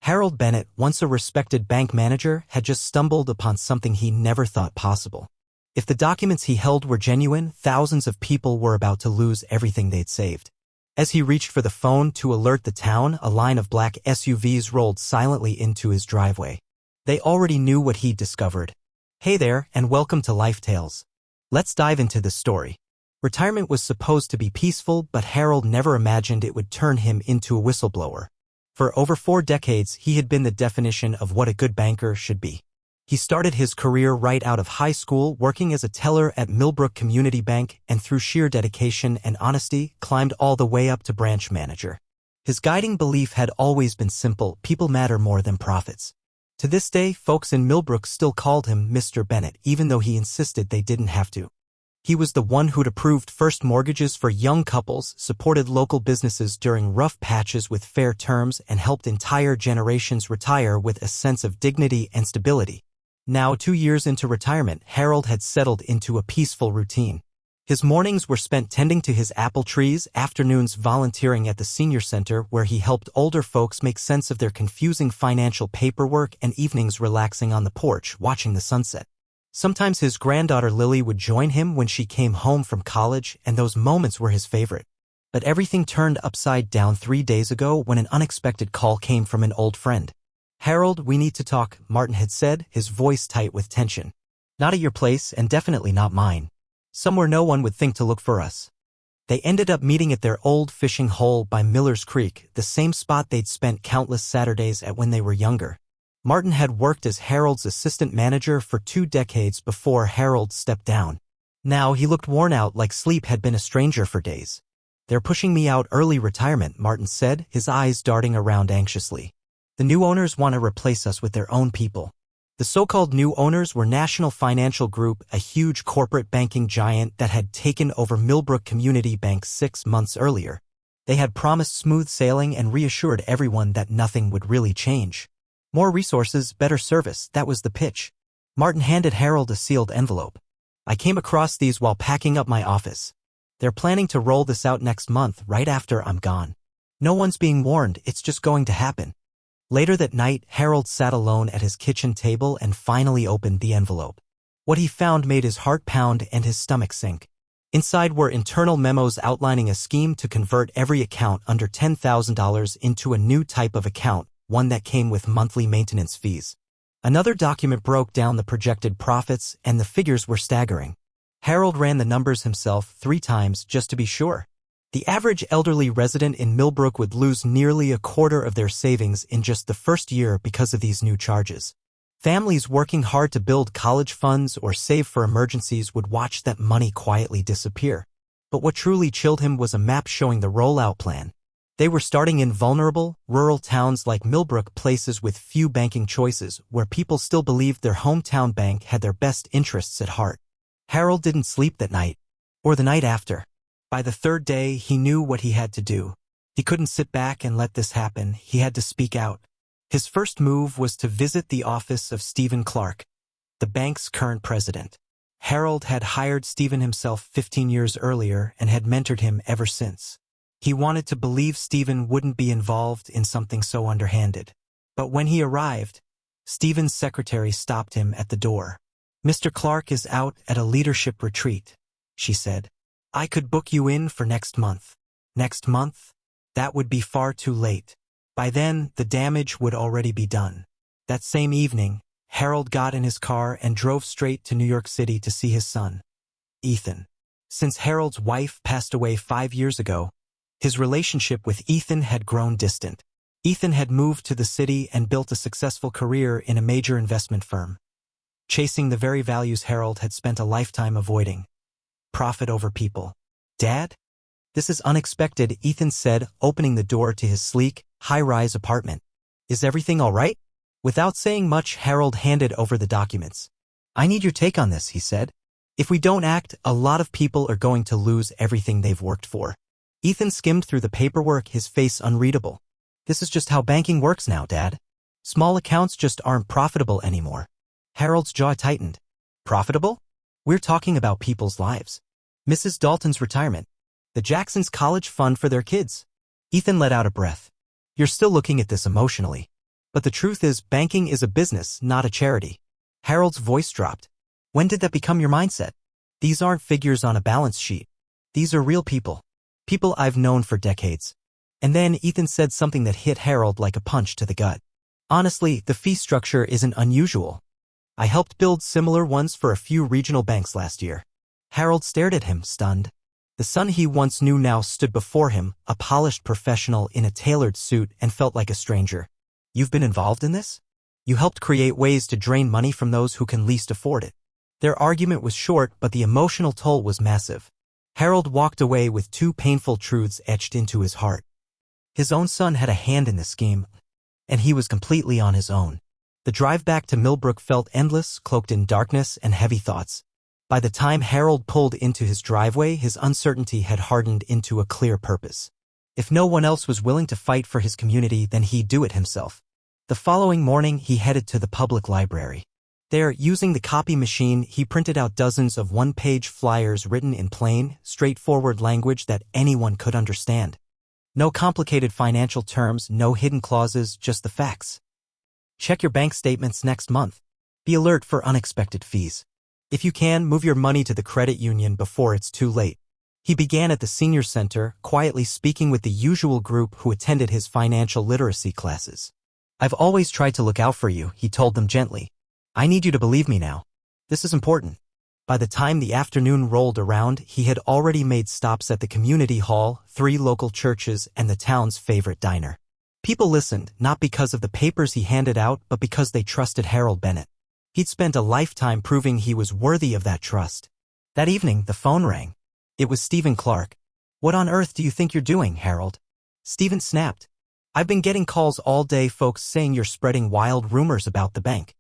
Harold Bennett, once a respected bank manager, had just stumbled upon something he never thought possible. If the documents he held were genuine, thousands of people were about to lose everything they'd saved. As he reached for the phone to alert the town, a line of black SUVs rolled silently into his driveway. They already knew what he'd discovered. Hey there, and welcome to Life Tales. Let's dive into this story. Retirement was supposed to be peaceful, but Harold never imagined it would turn him into a whistleblower. For over 4 decades, he had been the definition of what a good banker should be. He started his career right out of high school, working as a teller at Millbrook Community Bank, and through sheer dedication and honesty, climbed all the way up to branch manager. His guiding belief had always been simple: people matter more than profits. To this day, folks in Millbrook still called him Mr. Bennett, even though he insisted they didn't have to. He was the one who'd approved first mortgages for young couples, supported local businesses during rough patches with fair terms, and helped entire generations retire with a sense of dignity and stability. Now, 2 years into retirement, Harold had settled into a peaceful routine. His mornings were spent tending to his apple trees, afternoons volunteering at the senior center where he helped older folks make sense of their confusing financial paperwork, and evenings relaxing on the porch, watching the sunset. Sometimes his granddaughter Lily would join him when she came home from college, and those moments were his favorite. But everything turned upside down 3 days ago when an unexpected call came from an old friend. "Harold, we need to talk," Martin had said, his voice tight with tension. "Not at your place, and definitely not mine. Somewhere no one would think to look for us." They ended up meeting at their old fishing hole by Miller's Creek, the same spot they'd spent countless Saturdays at when they were younger. Martin had worked as Harold's assistant manager for 2 decades before Harold stepped down. Now he looked worn out, like sleep had been a stranger for days. "They're pushing me out early retirement," Martin said, his eyes darting around anxiously. "The new owners want to replace us with their own people." The so-called new owners were National Financial Group, a huge corporate banking giant that had taken over Millbrook Community Bank 6 months earlier. They had promised smooth sailing and reassured everyone that nothing would really change. More resources, better service, that was the pitch. Martin handed Harold a sealed envelope. "I came across these while packing up my office. They're planning to roll this out next month, right after I'm gone. No one's being warned, it's just going to happen." Later that night, Harold sat alone at his kitchen table and finally opened the envelope. What he found made his heart pound and his stomach sink. Inside were internal memos outlining a scheme to convert every account under $10,000 into a new type of account, one that came with monthly maintenance fees. Another document broke down the projected profits, and the figures were staggering. Harold ran the numbers himself 3 times just to be sure. The average elderly resident in Millbrook would lose nearly a quarter of their savings in just the first year because of these new charges. Families working hard to build college funds or save for emergencies would watch that money quietly disappear. But what truly chilled him was a map showing the rollout plan. They were starting in vulnerable, rural towns like Millbrook, places with few banking choices, where people still believed their hometown bank had their best interests at heart. Harold didn't sleep that night, or the night after. By the 3rd day, he knew what he had to do. He couldn't sit back and let this happen. He had to speak out. His first move was to visit the office of Stephen Clark, the bank's current president. Harold had hired Stephen himself 15 years earlier and had mentored him ever since. He wanted to believe Stephen wouldn't be involved in something so underhanded. But when he arrived, Stephen's secretary stopped him at the door. "Mr. Clark is out at a leadership retreat," she said. "I could book you in for next month." Next month? That would be far too late. By then, the damage would already be done. That same evening, Harold got in his car and drove straight to New York City to see his son, Ethan. Since Harold's wife passed away 5 years ago, his relationship with Ethan had grown distant. Ethan had moved to the city and built a successful career in a major investment firm, chasing the very values Harold had spent a lifetime avoiding: profit over people. "Dad? This is unexpected," Ethan said, opening the door to his sleek, high-rise apartment. "Is everything all right?" Without saying much, Harold handed over the documents. "I need your take on this," he said. "If we don't act, a lot of people are going to lose everything they've worked for." Ethan skimmed through the paperwork, his face unreadable. "This is just how banking works now, Dad. Small accounts just aren't profitable anymore." Harold's jaw tightened. "Profitable? We're talking about people's lives. Mrs. Dalton's retirement. The Jacksons' college fund for their kids." Ethan let out a breath. "You're still looking at this emotionally. But the truth is, banking is a business, not a charity. Harold's voice dropped. When did that become your mindset? These aren't figures on a balance sheet. These are real people. People I've known for decades. And then Ethan said something that hit Harold like a punch to the gut. Honestly, the fee structure isn't unusual. I helped build similar ones for a few regional banks last year. Harold stared at him, stunned. The son he once knew now stood before him, a polished professional in a tailored suit, and felt like a stranger. You've been involved in this? You helped create ways to drain money from those who can least afford it. Their argument was short, but the emotional toll was massive. Harold walked away with two painful truths etched into his heart. His own son had a hand in the scheme, and he was completely on his own. The drive back to Millbrook felt endless, cloaked in darkness and heavy thoughts. By the time Harold pulled into his driveway, his uncertainty had hardened into a clear purpose. If no one else was willing to fight for his community, then he'd do it himself. The following morning, he headed to the public library. There, using the copy machine, he printed out dozens of one-page flyers written in plain, straightforward language that anyone could understand. No complicated financial terms, no hidden clauses, just the facts. Check your bank statements next month. Be alert for unexpected fees. If you can, move your money to the credit union before it's too late. He began at the senior center, quietly speaking with the usual group who attended his financial literacy classes. I've always tried to look out for you, he told them gently. I need you to believe me now. This is important. By the time the afternoon rolled around, he had already made stops at the community hall, 3 local churches, and the town's favorite diner. People listened, not because of the papers he handed out, but because they trusted Harold Bennett. He'd spent a lifetime proving he was worthy of that trust. That evening, the phone rang. It was Stephen Clark. What on earth do you think you're doing, Harold? Stephen snapped. I've been getting calls all day, folks saying you're spreading wild rumors about the bank.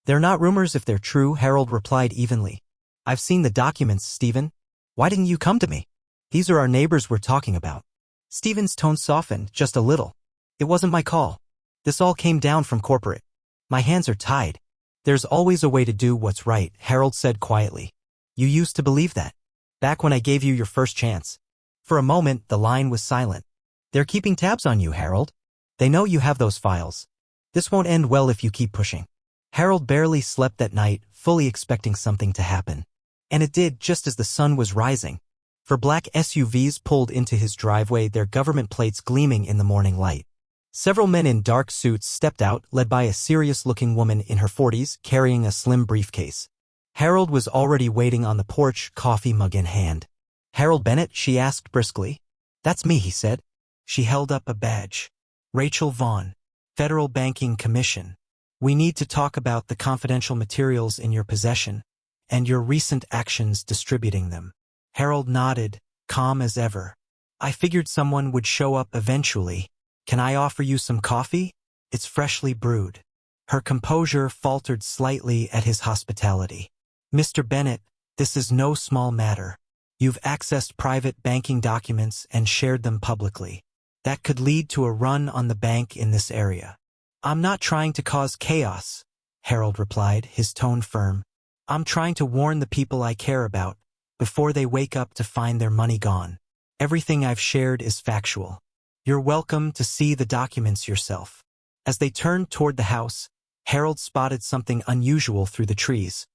They're not rumors if they're true, Harold replied evenly. I've seen the documents, Stephen. Why didn't you come to me? These are our neighbors we're talking about. Stephen's tone softened, just a little. It wasn't my call. This all came down from corporate. My hands are tied. There's always a way to do what's right, Harold said quietly. You used to believe that. Back when I gave you your first chance. For a moment, the line was silent. They're keeping tabs on you, Harold. They know you have those files. This won't end well if you keep pushing. Harold barely slept that night, fully expecting something to happen. And it did, just as the sun was rising. 4 black SUVs pulled into his driveway, their government plates gleaming in the morning light. Several men in dark suits stepped out, led by a serious-looking woman in her 40s, carrying a slim briefcase. Harold was already waiting on the porch, coffee mug in hand. Harold Bennett, she asked briskly. That's me, he said. She held up a badge. Rachel Vaughn, Federal Banking Commission. We need to talk about the confidential materials in your possession and your recent actions distributing them. Harold nodded, calm as ever. I figured someone would show up eventually. Can I offer you some coffee? It's freshly brewed. Her composure faltered slightly at his hospitality. Mr. Bennett, this is no small matter. You've accessed private banking documents and shared them publicly. That could lead to a run on the bank in this area. I'm not trying to cause chaos, Harold replied, his tone firm. I'm trying to warn the people I care about before they wake up to find their money gone. Everything I've shared is factual. You're welcome to see the documents yourself. As they turned toward the house, Harold spotted something unusual through the trees.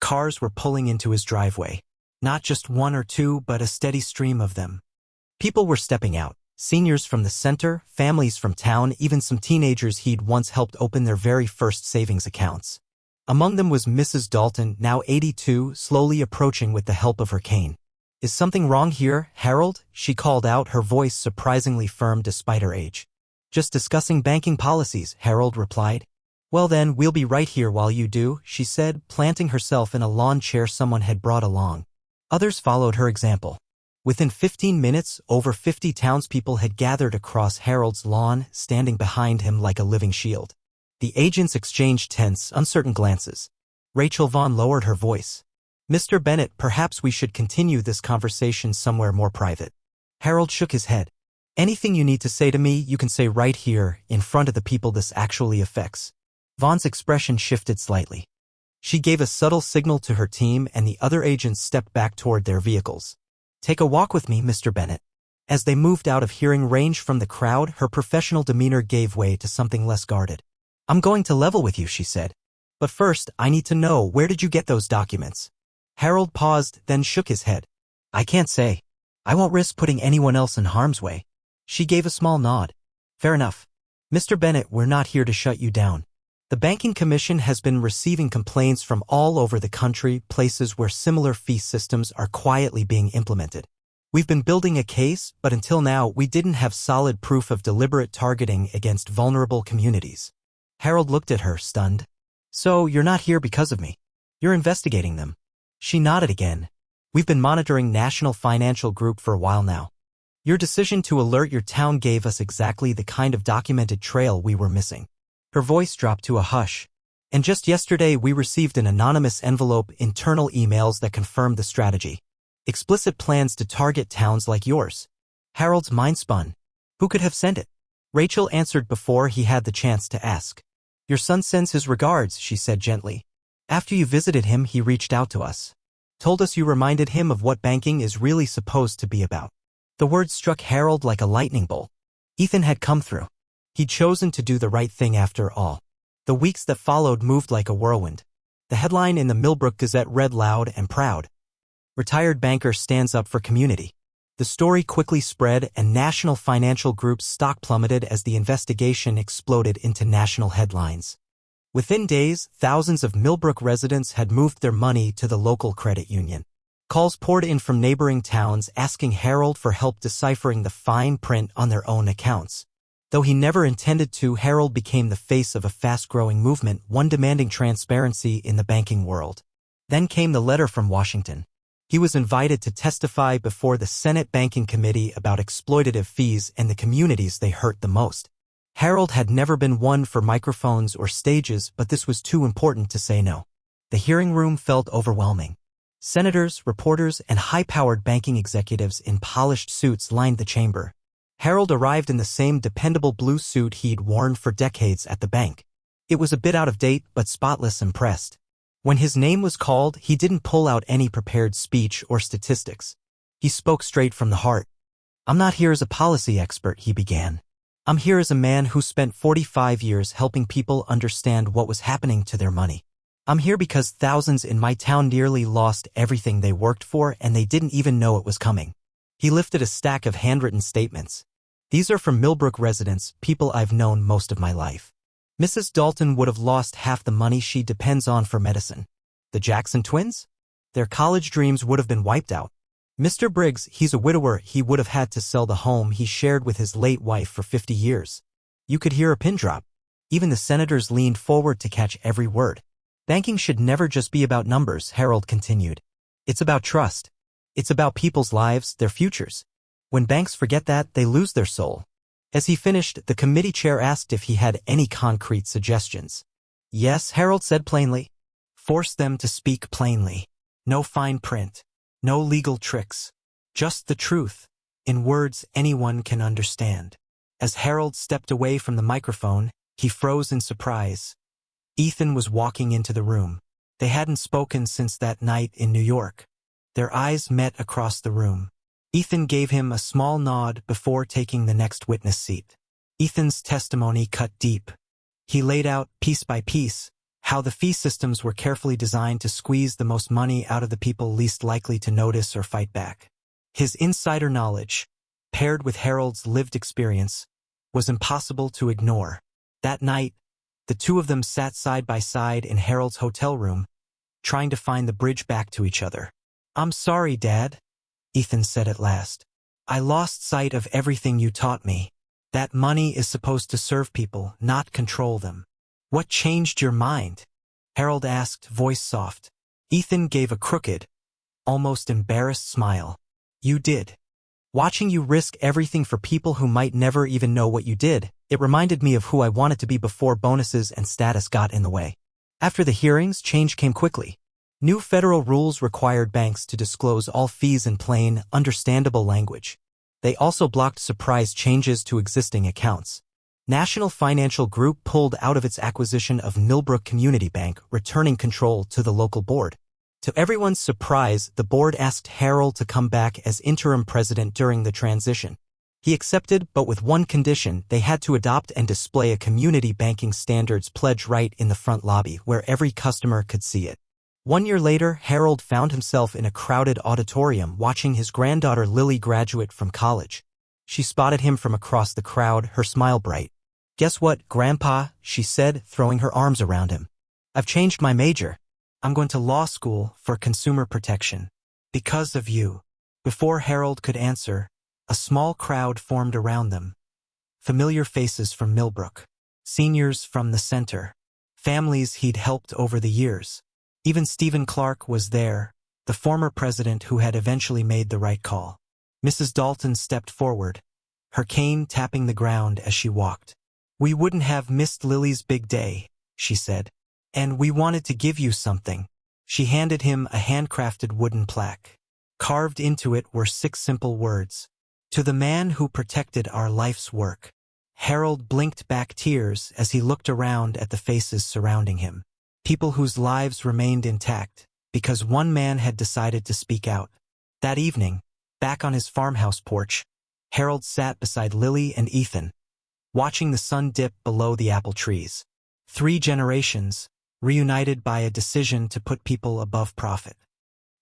Cars were pulling into his driveway. Not just 1 or 2, but a steady stream of them. People were stepping out. Seniors from the center, families from town, even some teenagers he'd once helped open their very first savings accounts. Among them was Mrs. Dalton, now 82, slowly approaching with the help of her cane. Is something wrong here, Harold? She called out, her voice surprisingly firm despite her age. Just discussing banking policies, Harold replied. Well then, we'll be right here while you do, she said, planting herself in a lawn chair someone had brought along. Others followed her example. Within 15 minutes, over 50 townspeople had gathered across Harold's lawn, standing behind him like a living shield. The agents exchanged tense, uncertain glances. Rachel Vaughn lowered her voice. Mr. Bennett, perhaps we should continue this conversation somewhere more private. Harold shook his head. Anything you need to say to me, you can say right here, in front of the people this actually affects. Vaughn's expression shifted slightly. She gave a subtle signal to her team, and the other agents stepped back toward their vehicles. Take a walk with me, Mr. Bennett. As they moved out of hearing range from the crowd, her professional demeanor gave way to something less guarded. I'm going to level with you, she said. But first, I need to know, where did you get those documents? Harold paused, then shook his head. I can't say. I won't risk putting anyone else in harm's way. She gave a small nod. Fair enough. Mr. Bennett, we're not here to shut you down. The Banking Commission has been receiving complaints from all over the country, places where similar fee systems are quietly being implemented. We've been building a case, but until now we didn't have solid proof of deliberate targeting against vulnerable communities. Harold looked at her, stunned. So, you're not here because of me. You're investigating them. She nodded again. We've been monitoring National Financial Group for a while now. Your decision to alert your town gave us exactly the kind of documented trail we were missing. Her voice dropped to a hush. And just yesterday we received an anonymous envelope, internal emails that confirmed the strategy. Explicit plans to target towns like yours. Harold's mind spun. Who could have sent it? Rachel answered before he had the chance to ask. Your son sends his regards, she said gently. After you visited him, he reached out to us. Told us you reminded him of what banking is really supposed to be about. The words struck Harold like a lightning bolt. Ethan had come through. He'd chosen to do the right thing after all. The weeks that followed moved like a whirlwind. The headline in the Millbrook Gazette read loud and proud. Retired banker stands up for community. The story quickly spread, and National Financial Group's stock plummeted as the investigation exploded into national headlines. Within days, thousands of Millbrook residents had moved their money to the local credit union. Calls poured in from neighboring towns asking Harold for help deciphering the fine print on their own accounts. Though he never intended to, Harold became the face of a fast-growing movement, one demanding transparency in the banking world. Then came the letter from Washington. He was invited to testify before the Senate Banking Committee about exploitative fees and the communities they hurt the most. Harold had never been one for microphones or stages, but this was too important to say no. The hearing room felt overwhelming. Senators, reporters, and high-powered banking executives in polished suits lined the chamber. Harold arrived in the same dependable blue suit he'd worn for decades at the bank. It was a bit out of date, but spotless and pressed. When his name was called, he didn't pull out any prepared speech or statistics. He spoke straight from the heart. I'm not here as a policy expert, he began. I'm here as a man who spent 45 years helping people understand what was happening to their money. I'm here because thousands in my town nearly lost everything they worked for, and they didn't even know it was coming. He lifted a stack of handwritten statements. These are from Millbrook residents, people I've known most of my life. Mrs. Dalton would have lost half the money she depends on for medicine. The Jackson twins? Their college dreams would have been wiped out. Mr. Briggs, he's a widower, he would have had to sell the home he shared with his late wife for 50 years. You could hear a pin drop. Even the senators leaned forward to catch every word. Banking should never just be about numbers, Harold continued. It's about trust. It's about people's lives, their futures. When banks forget that, they lose their soul. As he finished, the committee chair asked if he had any concrete suggestions. Yes, Harold said plainly. Force them to speak plainly. No fine print. No legal tricks. Just the truth, in words anyone can understand. As Harold stepped away from the microphone, he froze in surprise. Ethan was walking into the room. They hadn't spoken since that night in New York. Their eyes met across the room. Ethan gave him a small nod before taking the next witness seat. Ethan's testimony cut deep. He laid out, piece by piece, how the fee systems were carefully designed to squeeze the most money out of the people least likely to notice or fight back. His insider knowledge, paired with Harold's lived experience, was impossible to ignore. That night, the two of them sat side by side in Harold's hotel room, trying to find the bridge back to each other. I'm sorry, Dad, Ethan said at last. I lost sight of everything you taught me. That money is supposed to serve people, not control them. What changed your mind? Harold asked, voice soft. Ethan gave a crooked, almost embarrassed smile. You did. Watching you risk everything for people who might never even know what you did, it reminded me of who I wanted to be before bonuses and status got in the way. After the hearings, change came quickly. New federal rules required banks to disclose all fees in plain, understandable language. They also blocked surprise changes to existing accounts. National Financial Group pulled out of its acquisition of Millbrook Community Bank, returning control to the local board. To everyone's surprise, the board asked Harold to come back as interim president during the transition. He accepted, but with one condition: they had to adopt and display a community banking standards pledge right in the front lobby where every customer could see it. 1 year later, Harold found himself in a crowded auditorium watching his granddaughter Lily graduate from college. She spotted him from across the crowd, her smile bright. "Guess what, Grandpa?" she said, throwing her arms around him. "I've changed my major. I'm going to law school for consumer protection. Because of you." Before Harold could answer, a small crowd formed around them. Familiar faces from Millbrook, seniors from the center, families he'd helped over the years. Even Stephen Clark was there, the former president who had eventually made the right call. Mrs. Dalton stepped forward, her cane tapping the ground as she walked. "We wouldn't have missed Lily's big day," she said. "And we wanted to give you something." She handed him a handcrafted wooden plaque. Carved into it were 6 simple words: "To the man who protected our life's work." Harold blinked back tears as he looked around at the faces surrounding him. People whose lives remained intact, because one man had decided to speak out. That evening, back on his farmhouse porch, Harold sat beside Lily and Ethan, watching the sun dip below the apple trees. 3 generations, reunited by a decision to put people above profit.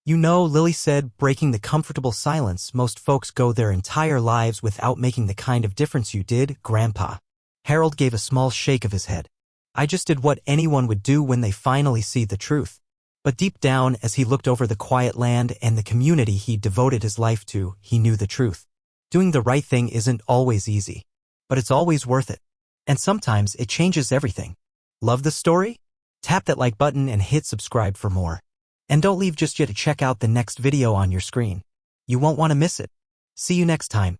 "You know," Lily said, breaking the comfortable silence, "most folks go their entire lives without making the kind of difference you did, Grandpa." Harold gave a small shake of his head. "I just did what anyone would do when they finally see the truth." But deep down, as he looked over the quiet land and the community he'd devoted his life to, he knew the truth. Doing the right thing isn't always easy, but it's always worth it. And sometimes it changes everything. Love the story? Tap that like button and hit subscribe for more. And don't leave just yet to check out the next video on your screen. You won't want to miss it. See you next time.